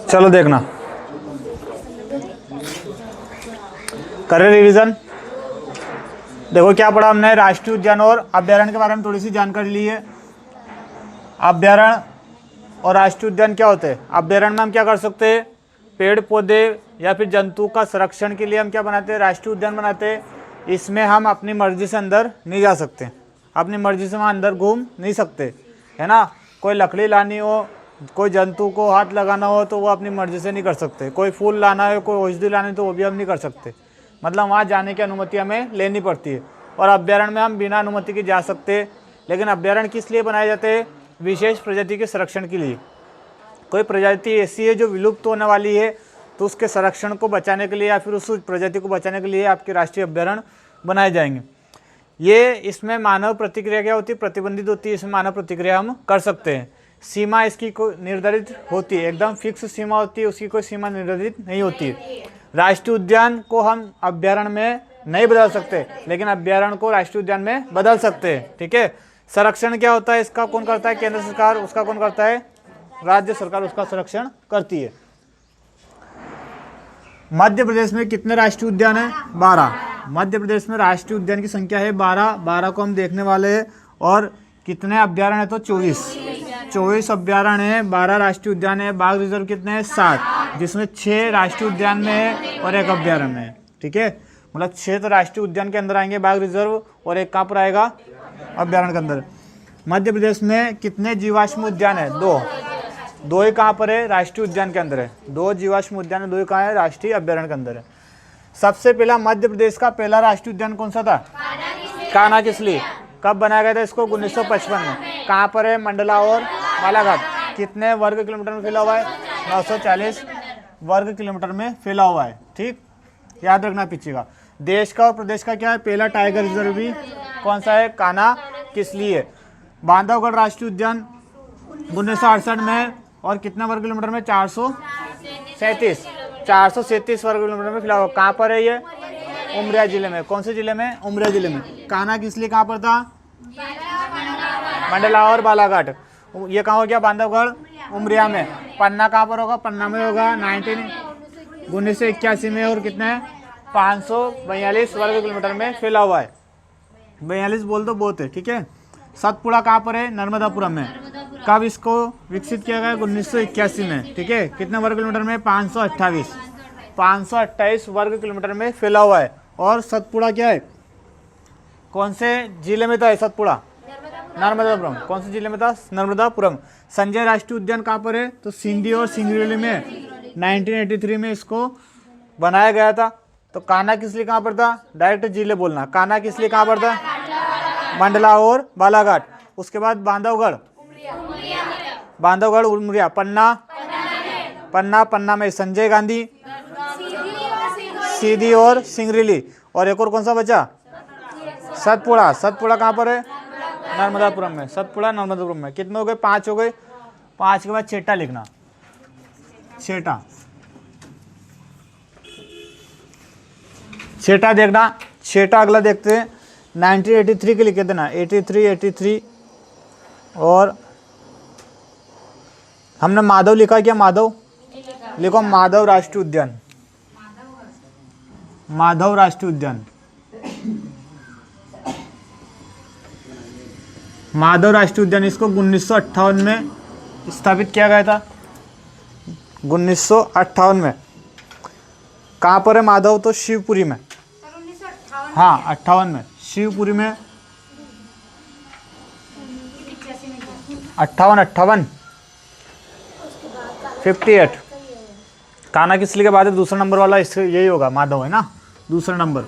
चलो देखना, करें रिवीजन। देखो क्या पढ़ा हमने, राष्ट्रीय उद्यान और अभ्यारण्य के बारे में थोड़ी सी जानकारी ली है। अभ्यारण्य और राष्ट्रीय उद्यान क्या होते हैं? अभ्यारण्य में हम क्या कर सकते हैं, पेड़ पौधे या फिर जंतु का संरक्षण के लिए हम क्या बनाते हैं, राष्ट्रीय उद्यान बनाते हैं। इसमें हम अपनी मर्जी से अंदर नहीं जा सकते, अपनी मर्जी से वहाँ अंदर घूम नहीं सकते, है ना। कोई लकड़ी लानी हो, कोई जंतु को हाथ लगाना हो तो वो अपनी मर्जी से नहीं कर सकते। कोई फूल लाना है, कोई औषधि लानी तो वो भी हम नहीं कर सकते, मतलब वहाँ जाने की अनुमति हमें लेनी पड़ती है। और अभ्यारण्य में हम बिना अनुमति के जा सकते। लेकिन अभ्यारण्य किस लिए बनाए जाते हैं? विशेष प्रजाति के संरक्षण के लिए। कोई प्रजाति ऐसी है जो विलुप्त होने वाली है तो उसके संरक्षण को बचाने के लिए या फिर उस प्रजाति को बचाने के लिए आपके राष्ट्रीय अभ्यारण्य बनाए जाएंगे। ये इसमें मानव प्रतिक्रिया क्या होती है? प्रतिबंधित होती है। इसमें मानव प्रतिक्रिया हम कर सकते हैं। सीमा इसकी कोई निर्धारित होती है, एकदम फिक्स सीमा होती है, उसकी कोई सीमा निर्धारित नहीं होती है। राष्ट्रीय उद्यान को हम अभ्यारण्य में नहीं बदल सकते, लेकिन अभ्यारण्य को राष्ट्रीय उद्यान में बदल सकते हैं, ठीक है। संरक्षण क्या होता है इसका? कौन करता है? केंद्र सरकार। उसका कौन करता है? राज्य सरकार उसका संरक्षण करती है। मध्य प्रदेश में कितने राष्ट्रीय उद्यान है? 12। मध्य प्रदेश में राष्ट्रीय उद्यान की संख्या है 12। 12 को हम देखने वाले हैं। और कितने अभ्यारण्य है? तो 24 अभ्यारण्य है, 12 राष्ट्रीय उद्यान है। बाघ रिजर्व कितने हैं? 7, जिसमें 6 राष्ट्रीय उद्यान में है और 1 अभ्यारण्य में है, ठीक है। मतलब 6 तो राष्ट्रीय उद्यान के अंदर आएंगे बाघ रिजर्व, और 1 कहाँ पर आएगा? अभ्यारण्य के अंदर। मध्य प्रदेश में कितने जीवाश्म उद्यान है? 2 ही कहाँ पर है? राष्ट्रीय उद्यान के अंदर है। 2 जीवाश्म उद्यान है, 2 ही कहाँ है? राष्ट्रीय अभ्यारण्य के अंदर है। सबसे पहला मध्य प्रदेश का पहला राष्ट्रीय उद्यान कौन सा था? कान्हा किसली। कब बनाया गया था इसको? 1955 में। कहाँ पर है? मंडला और बालाघाट। कितने वर्ग किलोमीटर में फैला हुआ है? 940 वर्ग किलोमीटर में फैला हुआ है, ठीक, याद रखना पीछे का। देश का और प्रदेश का क्या है? पहला टाइगर रिजर्व भी कौन सा है? कान्हा किसली है। बांधवगढ़ राष्ट्रीय उद्यान 1968 में, और कितना वर्ग किलोमीटर में? 437 वर्ग किलोमीटर में फैला हुआ। कहाँ पर है ये? उमरिया जिले में। कौन से जिले में? उमरिया जिले में। कान्हा किसली कहाँ पर था? मंडला और बालाघाट। ये कहाँ हो गया? बांधवगढ़ उमरिया में। पन्ना कहाँ पर होगा? पन्ना में होगा 1981 में। और कितने? 542 वर्ग किलोमीटर में फैला हुआ है। 42 बोल दो बहुत है, ठीक है। सतपुड़ा कहाँ पर है? नर्मदापुरम में। कब इसको विकसित किया गया? 1981 में, ठीक है। कितने वर्ग किलोमीटर में? 528 वर्ग किलोमीटर में फैला हुआ है। और सतपुड़ा क्या है? कौन से जिले में था सतपुड़ा? नर्मदापुरम। कौन से जिले में था? नर्मदापुरम। संजय राष्ट्रीय उद्यान कहाँ पर है? तो सिंधी और सिंगरौली में 1983 में इसको बनाया गया था। तो कान्हा किसली कहाँ पर था? डायरेक्ट जिले बोलना। कान्हा किसली कहाँ पर था? मंडला और बालाघाट। उसके बाद बांधवगढ़ उमरिया। पन्ना में संजय गांधी, सीधी और सिंगरौली। और एक और कौन सा बचा? सतपुड़ा कहाँ पर है? नर्मदापुरम में। सतपुड़ा नर्मदापुरम में। कितने हो गए? 5 हो गए। 5 के बाद छेटा लिखना। छेटा देखना। छेटा अगला देखते हैं। 1983 के लिखे देना। 83 और हमने माधव लिखा क्या? माधव लिखो। माधव राष्ट्रीय उद्यान। माधव राष्ट्रीय उद्यान। माधव राष्ट्रीय उद्यान इसको 1958 में स्थापित किया गया था। 1958 में। कहाँ पर है माधव? तो शिवपुरी में। हाँ, 58 में शिवपुरी में। 58 58। कान्हा किसली के बाद है? दूसरा नंबर वाला इससे यही होगा, माधव है ना दूसरा नंबर।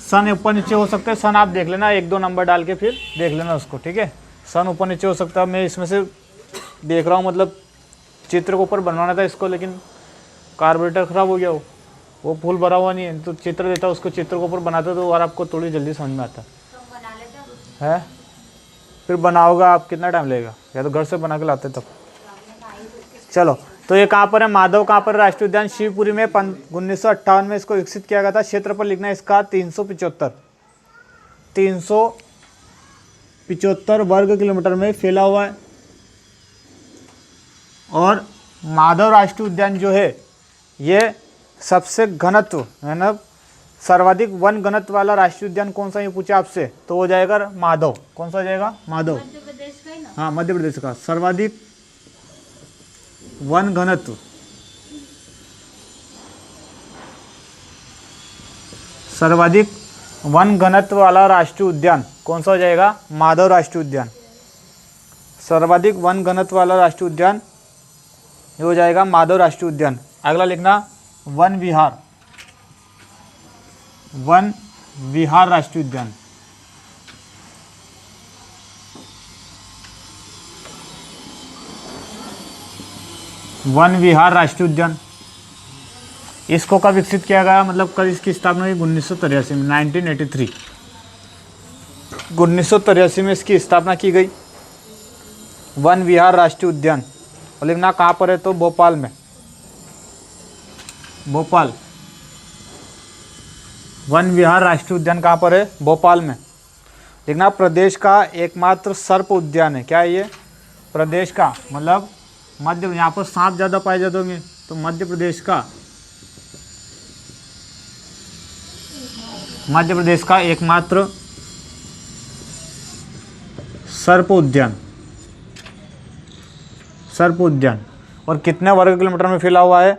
सन ऊपर नीचे हो सकता है। सन आप देख लेना, 1-2 नंबर डाल के फिर देख लेना उसको, ठीक है। सन ऊपर नीचे हो सकता है। मैं इसमें से देख रहा हूँ, मतलब चित्र के ऊपर बनवाना था इसको, लेकिन कार्बोरेटर ख़राब हो गया। वो फूल भरा हुआ नहीं है, तो चित्र देता उसको, चित्र के ऊपर बनाते तो और आपको थोड़ी जल्दी समझ में आता है। फिर बनाओगा आप, कितना टाइम लगेगा, या तो घर से बना के लाते तब। चलो, तो ये कहाँ पर है, माधव कहाँ पर, राष्ट्रीय उद्यान शिवपुरी में 1958 में इसको विकसित किया गया था। क्षेत्रफल लिखना है इसका 375 वर्ग किलोमीटर में फैला हुआ है। और माधव राष्ट्रीय उद्यान जो है ये सबसे घनत्व है ना, सर्वाधिक वन घनत्व वाला राष्ट्रीय उद्यान कौन सा, ये पूछा आपसे, तो हो जाएगा माधव। कौन सा हो जाएगा, माधव। मध्य प्रदेश का ही ना। हाँ, मध्य प्रदेश का सर्वाधिक वन घनत्व, सर्वाधिक वन घनत्व वाला राष्ट्रीय उद्यान कौन सा हो जाएगा, माधव राष्ट्रीय उद्यान। सर्वाधिक वन घनत्व वाला राष्ट्रीय उद्यान ये हो जाएगा माधव राष्ट्रीय उद्यान। अगला लिखना वन विहार, वन विहार राष्ट्रीय उद्यान। वन विहार राष्ट्रीय उद्यान, इसको कब विकसित किया गया, मतलब कब इसकी स्थापना हुई, 1983 में, 1983, 1983 में इसकी स्थापना की गई, वन विहार राष्ट्रीय उद्यान। और लिखना कहाँ पर है, तो भोपाल में, भोपाल। वन विहार राष्ट्रीय उद्यान कहाँ पर है, भोपाल में। लिखना प्रदेश का एकमात्र सर्प उद्यान है। क्या है ये, प्रदेश का, मतलब मध्य, यहाँ पर सांप ज़्यादा पाए जाते होंगे, तो मध्य प्रदेश का एकमात्र सर्प उद्यान, सर्प उद्यान। और कितने वर्ग किलोमीटर में फैला हुआ है,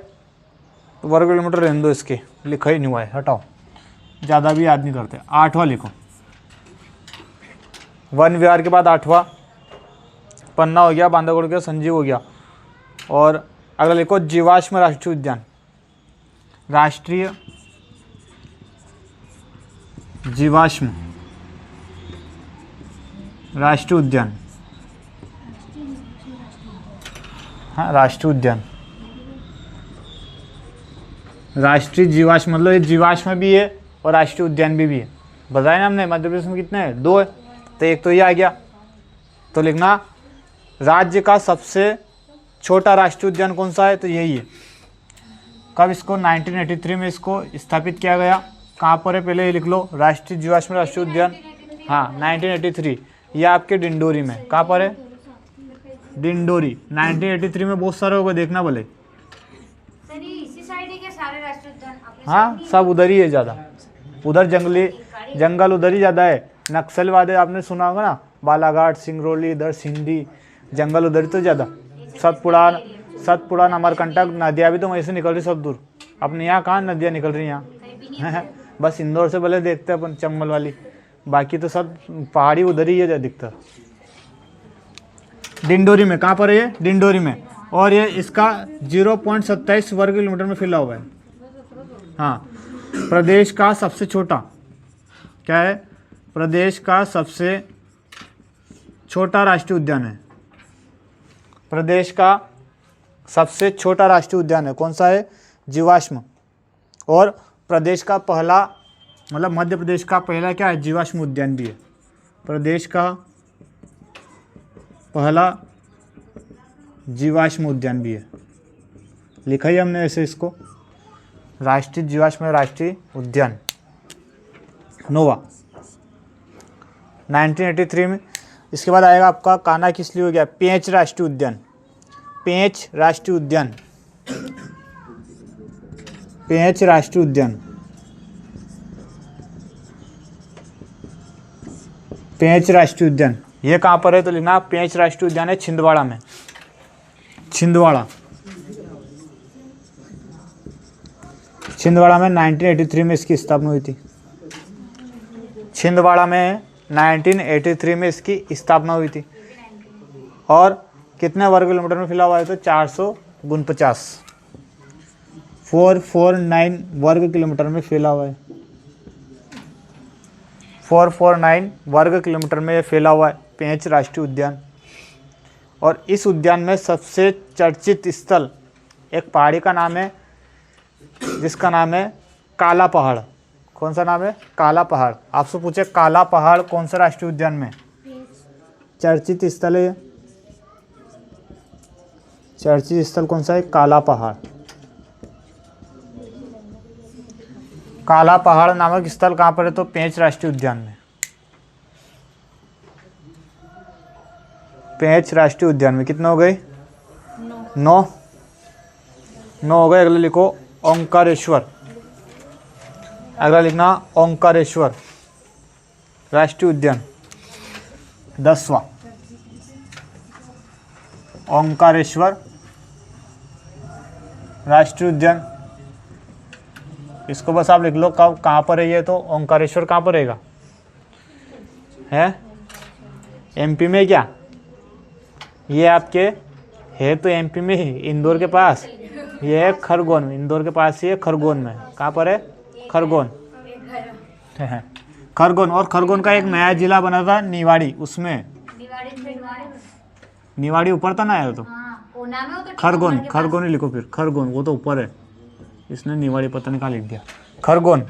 तो वर्ग किलोमीटर रहने दो, इसके लिखा ही नहीं हुआ है, हटाओ, ज़्यादा भी याद नहीं करते। 8वां लिखो, वन विहार के बाद 8वां, पन्ना हो गया, बांधवगढ़ हो गया, संजीव हो गया। और अगला लिखो जीवाश्म राष्ट्रीय उद्यान, राष्ट्रीय जीवाश्म राष्ट्रीय उद्यान। हाँ, राष्ट्रीय उद्यान, राष्ट्रीय जीवाश्म, मतलब ये जीवाश्म भी है और राष्ट्रीय उद्यान भी है। बताया ना हमने, मध्य प्रदेश में कितने हैं, 2 है, तो एक तो ये आ गया। तो लिखना राज्य का सबसे छोटा राष्ट्रीय उद्यान कौन सा है, तो यही है। कब इसको, 1983 में इसको स्थापित किया गया। कहाँ पर है, पहले ये लिख लो, राष्ट्रीय जीवाश्म राष्ट्रीय उद्यान। हाँ, 1983, ये आपके डिंडोरी में। कहाँ पर है, डिंडोरी। 1983 में बहुत सारे होगा, देखना भले। सर ये इसी साइड है क्या सारे राष्ट्रीय उद्यान अपने हाँ, सब उधर ही है ज़्यादा, उधर जंगल उधर ही ज़्यादा है। नक्सलवादी आपने सुना होगा ना, बालाघाट, सिंगरौली, इधर सिंधी, जंगल उधर ही तो ज़्यादा। सतपुड़ा, अमरकंटक, नदियाँ भी तो वहीं से निकल रही सब दूर। अपने यहाँ कहाँ नदियाँ निकल रही यहाँ बस इंदौर से भले देखते हैं अपन चंबल वाली, बाकी तो सब पहाड़ी उधर ही है अधिकतर। डिंडोरी में, कहाँ पर है ये, डिंडोरी में। और ये इसका 0.27 वर्ग किलोमीटर में फैला हुआ है। हाँ, प्रदेश का सबसे छोटा, क्या है, प्रदेश का सबसे छोटा राष्ट्रीय उद्यान है। प्रदेश का सबसे छोटा राष्ट्रीय उद्यान है, कौन सा है, जीवाश्म। और प्रदेश का पहला, मतलब मध्य प्रदेश का पहला क्या है, जीवाश्म उद्यान भी है। प्रदेश का पहला जीवाश्म उद्यान भी है, लिखा ही हमने ऐसे इसको, राष्ट्रीय जीवाश्म राष्ट्रीय उद्यान, नोवा, 1983 में। इसके बाद आएगा आपका कान्हा किसली हो गया, पेंच राष्ट्रीय उद्यान, पेंच राष्ट्रीय उद्यान, पेंच राष्ट्रीय उद्यान, पेंच राष्ट्रीय उद्यान। ये कहाँ पर है, तो लिखना पेंच राष्ट्रीय उद्यान है छिंदवाड़ा में, छिंदवाड़ा, छिंदवाड़ा में 1983 में इसकी स्थापना हुई थी। छिंदवाड़ा में 1983 में इसकी स्थापना हुई थी। और कितने वर्ग किलोमीटर में फैला हुआ है, तो 449, 449 वर्ग किलोमीटर में फैला हुआ है, 449 वर्ग किलोमीटर में फैला हुआ है पेंच राष्ट्रीय उद्यान। और इस उद्यान में सबसे चर्चित स्थल एक पहाड़ी का नाम है, जिसका नाम है काला पहाड़। कौन सा नाम है, काला पहाड़। आपसे पूछे काला पहाड़ कौन सा राष्ट्रीय उद्यान में, चर्चित स्थल है, चर्चित स्थल कौन सा है? काला पहाड़। काला पहाड़ नामक स्थल कहाँ पर है? तो पेंच राष्ट्रीय उद्यान में। पेंच राष्ट्रीय उद्यान में। कितने हो गए? 9 हो गए। अगले लिखो ओंकारेश्वर। अगला लिखना ओंकारेश्वर राष्ट्रीय उद्यान 10वां। ओंकारेश्वर राष्ट्रीय उद्यान, इसको बस आप लिख लो कहाँ पर है ये। तो ओंकारेश्वर कहाँ पर रहेगा? है एमपी में क्या? ये आपके है तो एमपी में ही, इंदौर के पास। ये है खरगोन में, इंदौर के पास ही है, खरगोन में। कहाँ पर है? खरगोन। खरगोन। और खरगोन का एक नया जिला बना था निवाड़ी, उसमें निवाड़ी ऊपर था ना यार। तो खरगोन, खरगोन ही लिखो फिर। खरगोन वो तो ऊपर है, इसने निवाड़ी पता नहीं कहाँ लिख दिया। खरगोन,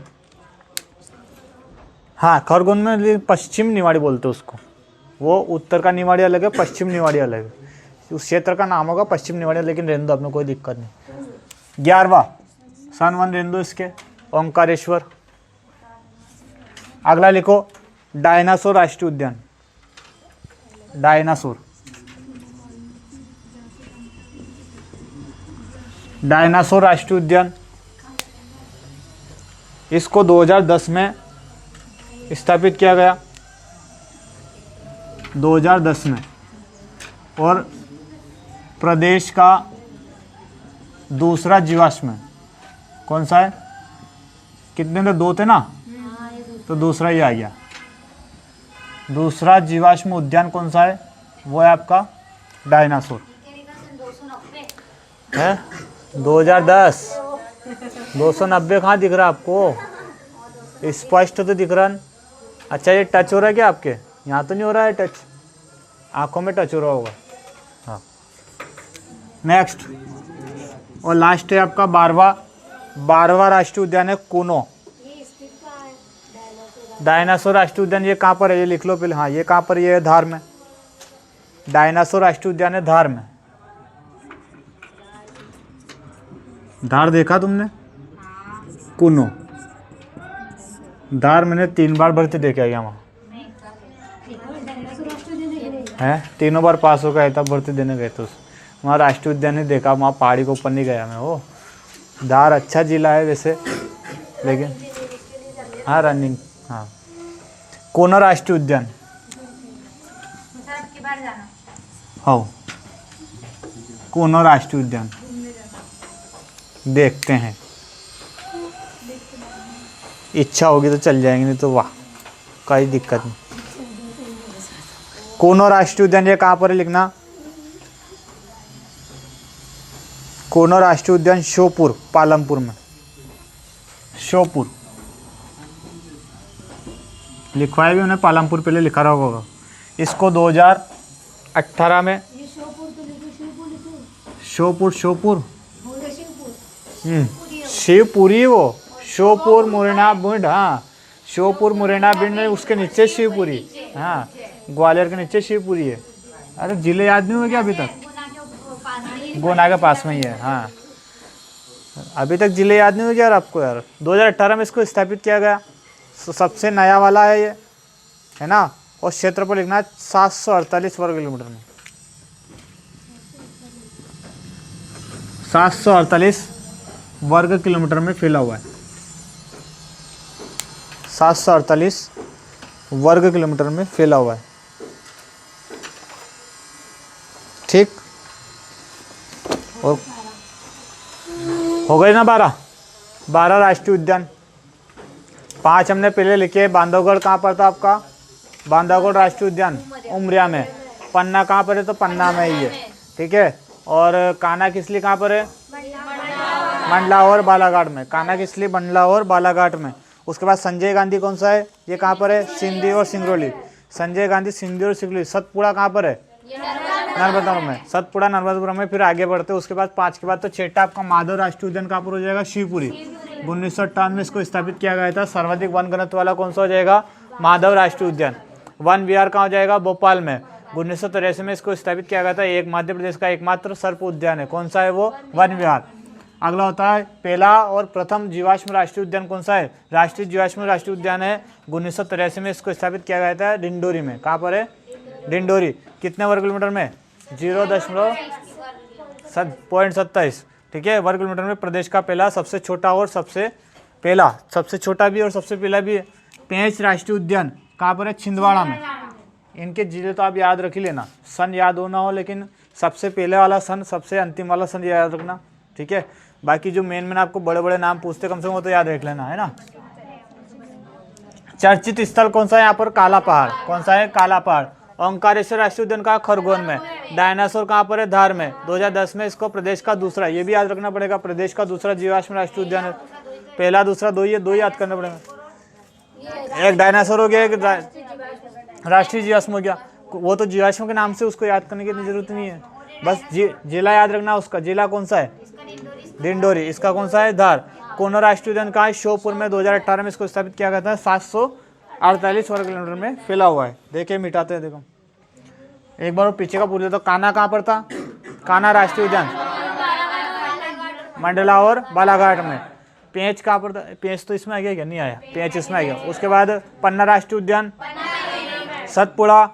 हाँ खरगोन में पश्चिम निवाड़ी बोलते हैं उसको। वो उत्तर का निवाड़ी अलग है, पश्चिम निवाड़ी अलग है। उस क्षेत्र का नाम होगा पश्चिम निवाड़ी, लेकिन रहने दो, अपने कोई दिक्कत नहीं। 11वां सन 1 रहने दो इसके, ओंकारेश्वर। अगला लिखो डायनासोर राष्ट्रीय उद्यान। डायनासोर, डायनासोर राष्ट्रीय उद्यान, इसको 2010 में स्थापित किया गया, 2010 में। और प्रदेश का दूसरा जीवाश्म है। कौन सा है? कितने थे? 2 थे ना, तो दूसरा ही आ गया। दूसरा जीवाश्म उद्यान कौन सा है? वो है आपका डायनासोर है। 2010। 290 कहाँ दिख रहा है आपको? स्पष्ट तो दिख रहा है। अच्छा ये टच हो रहा है क्या आपके? यहाँ तो नहीं हो रहा है टच, आंखों में टच हो रहा होगा। हाँ नेक्स्ट और लास्ट है आपका 12वां राष्ट्रीय उद्यान है कूनो। डायनासोर राष्ट्रीय उद्यान ये कहाँ पर है? ये लिख लो पहले। हाँ ये कहाँ पर? ये है धार में। डायनासोर राष्ट्रीय उद्यान है धार में। धार देखा तुमने? कूनो धार मैंने 3 बार भर्ती देके आ गया वहाँ है। 3 बार पास हो गया, तब भर्ती देने गए तो वहाँ राष्ट्रीय उद्यान नहीं देखा, वहाँ पहाड़ी के ऊपर नहीं गया मैं। वो धार अच्छा जिला है वैसे, लेकिन हाँ रनिंग। हाँ कूनो राष्ट्रीय उद्यान। हाँ कूनो राष्ट्रीय उद्यान देखते हैं, इच्छा होगी तो चल जाएंगे, नहीं तो वाह कोई दिक्कत नहीं। कूनो राष्ट्रीय उद्यान ये कहाँ पर है? लिखना कूनो राष्ट्रीय उद्यान श्योपुर, पालमपुर में। श्योपुर लिखवाया भी उन्हें, पालमपुर पहले लिखा रहा होगा। इसको 2018 में श्योपुर शिवपुरी, वो श्योपुर मुरैना भिंड। हाँ श्योपुर मुरैना भिंड है, उसके नीचे शिवपुरी। हाँ ग्वालियर के नीचे शिवपुरी है। अरे जिले याद नहीं हुए क्या अभी तक? गुना के पास में ही है। हाँ अभी तक जिले याद नहीं हुए यार आपको? यार 2018 में इसको स्थापित किया गया, सबसे नया वाला है ये, है ना। और क्षेत्रफल लिखना 748 वर्ग किलोमीटर में। 748 वर्ग किलोमीटर में फैला हुआ है। 748 वर्ग किलोमीटर में फैला हुआ है। ठीक, और हो गए ना 12 राष्ट्रीय उद्यान। 5 हमने पहले लिखे। बांधवगढ़ कहाँ पर था आपका? बांधवगढ़ राष्ट्रीय उद्यान उमरिया में। पन्ना कहाँ पर है? तो पन्ना में ही है, ठीक है। और कान्हा किसली कहाँ पर है? मंडला और बालाघाट में। कान्हा किसली मंडला और बालाघाट में। उसके बाद संजय गांधी कौन सा है? ये कहाँ पर है? सिंधी और सिंगरौली। संजय गांधी सिंधी और सिंगरौली। सतपुड़ा कहाँ पर है? नर्मदापुरम में। सतपुड़ा नर्मदापुरम में। फिर आगे बढ़ते उसके बाद 5 के बाद तो 6 आपका माधव राष्ट्रीय उद्यान कहाँ पर हो जाएगा? शिवपुरी। 1958 में इसको स्थापित किया गया था। सर्वाधिक वन घनत्व वाला कौन सा हो जाएगा? माधव राष्ट्रीय उद्यान। वन विहार कहाँ हो जाएगा? भोपाल में। 1983 में इसको स्थापित किया गया था। एक मध्य प्रदेश का एकमात्र सर्प उद्यान है। कौन सा है वो? वन विहार। अगला होता है पहला और प्रथम जीवाश्म राष्ट्रीय उद्यान कौन सा है? राष्ट्रीय जीवाश्म राष्ट्रीय उद्यान है 1983 में इसको स्थापित किया गया था डिंडोरी में। कहाँ पर है? डिंडोरी। कितने वर्ग किलोमीटर में? 0.27, ठीक है, वर्ग किलोमीटर में। प्रदेश का पहला, सबसे छोटा और सबसे पहला, सबसे छोटा भी और सबसे पहला भी है। पेंच राष्ट्रीय उद्यान कहाँ पर है? छिंदवाड़ा में। इनके जिले तो आप याद रख ही लेना, सन याद होना हो, लेकिन सबसे पहले वाला सन, सबसे अंतिम वाला सन याद रखना, ठीक है। बाकी जो मेन आपको बड़े बड़े नाम पूछते कम से कम वो तो याद रख लेना, है ना। चर्चित स्थल कौन सा है यहाँ पर? काला पहाड़। कौन सा है? काला पहाड़। ओंकारेश्वर राष्ट्रीय उद्यान कहाँ? खरगोन में। डायनासोर कहाँ पर है? धार में। 2010 में इसको प्रदेश का दूसरा, ये भी याद रखना पड़ेगा, प्रदेश का दूसरा जीवाश्म राष्ट्रीय उद्यान है। पहला दूसरा दो, ये दो याद करना पड़ेगा। एक डायनासोर हो गया, एक राष्ट्रीय जीवाश्म हो गया। वो तो जीवाश्म के नाम से उसको याद करने की इतनी जरूरत नहीं है, बस जिला याद रखना उसका। जिला कौन सा है? डिंडोरी। इसका कौन सा है? धार। कोनो राष्ट्रीय उद्यान कहाँ है? श्योपुर में। 2018 में इसको स्थापित किया गया था। 748 वर्ग किलोमीटर में फैला हुआ है। देखिए मिटाते हैं, देखो एक बार पीछे का पूछ लेते। कान्हा कहाँ पर था? कान्हा राष्ट्रीय उद्यान मंडला और बालाघाट में। पेंच कहाँ पर था? पेंच तो इसमें आ गया क्या? नहीं आया, पेंच इसमें आ गया। उसके बाद पन्ना राष्ट्रीय उद्यान, सतपुड़ा,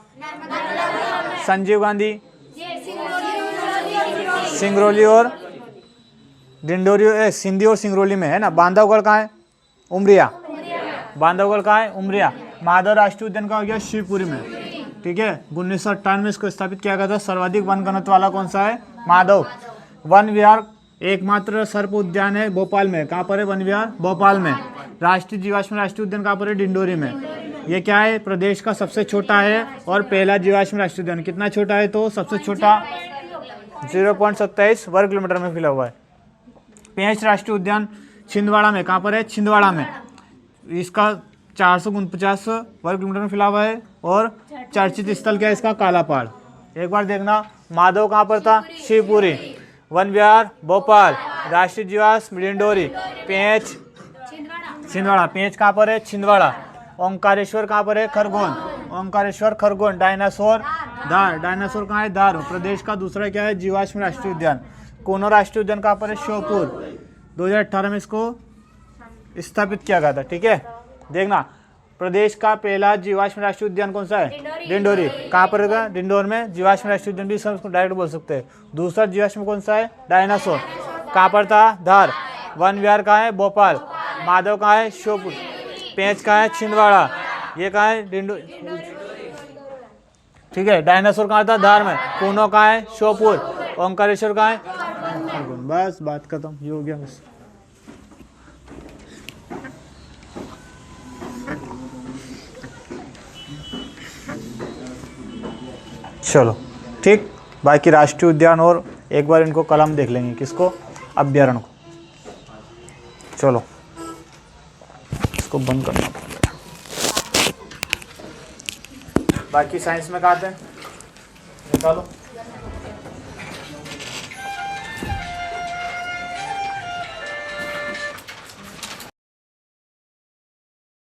संजीव गांधी, सिंगरौली और डिंडोरी, सिंधी और सिंगरौली में है ना। बांधवगढ़ कहाँ है? उमरिया। बांधवगढ़ कहाँ है? उमरिया। माधव राष्ट्रीय उद्यान का हो गया शिवपुरी में, ठीक है। 1998 में इसको स्थापित किया गया था। सर्वाधिक वन घनत्व वाला कौन सा है? माधव। वन विहार एकमात्र सर्प उद्यान है भोपाल में। कहाँ पर है वन विहार? भोपाल में। राष्ट्रीय जीवाश्म राष्ट्रीय उद्यान कहाँ पर है? डिंडोरी में। ये क्या है? प्रदेश का सबसे छोटा है और पहला जीवाश्म राष्ट्रीय उद्यान। कितना छोटा है? तो सबसे छोटा 0.27 वर्ग किलोमीटर में फैला हुआ है। पेंच राष्ट्रीय उद्यान छिंदवाड़ा में। कहाँ पर है? छिंदवाड़ा में। इसका 449 वर्ग किलोमीटर में फैला हुआ है। और चर्चित स्थल क्या है इसका? काला पहाड़। एक बार देखना, माधव कहाँ पर था? शिवपुरी। वन विहार भोपाल। राष्ट्रीय जीवाश्म डिंडोरी। पेंच छिंदवाड़ा। पेंच कहाँ पर है? छिंदवाड़ा। ओंकारेश्वर कहाँ पर है? खरगोन। ओंकारेश्वर खरगोन। डायनासोर धार। डायनासोर कहाँ है? धार। प्रदेश का दूसरा क्या है? जीवाश्म राष्ट्रीय उद्यान। कोनो राष्ट्रीय उद्यान कहाँ पर है? श्योपुर। 2018 में इसको स्थापित किया गया था, ठीक है। देखना, प्रदेश का पहला जीवाश्म राष्ट्रीय उद्यान कौन सा है? डिंडोरी। कहाँ पर है? डिंडोर में। जीवाश्म राष्ट्रीय उद्यान भी सब इसको डायरेक्ट बोल सकते हैं। दूसरा जीवाश्म कौन सा है? डायनासोर। कहाँ पर था? धार। वन विहार कहाँ है? भोपाल। माधव कहाँ है? श्योपुर। पेंच कहाँ है? छिंदवाड़ा। ये कहाँ है? डिंडो, ठीक है। डायनासोर कहाँ था? धार में। कोनो कहाँ है? श्योपुर। ओंकारेश्वर कहाँ है? बस बात खत्म, ये हो गया बस। चलो ठीक, बाकी राष्ट्रीय उद्यान और एक बार इनको कलम देख लेंगे। किसको? अभ्यारण्य को। चलो इसको बंद करना पड़ेगा। बाकी साइंस में कहा थे? निकालो।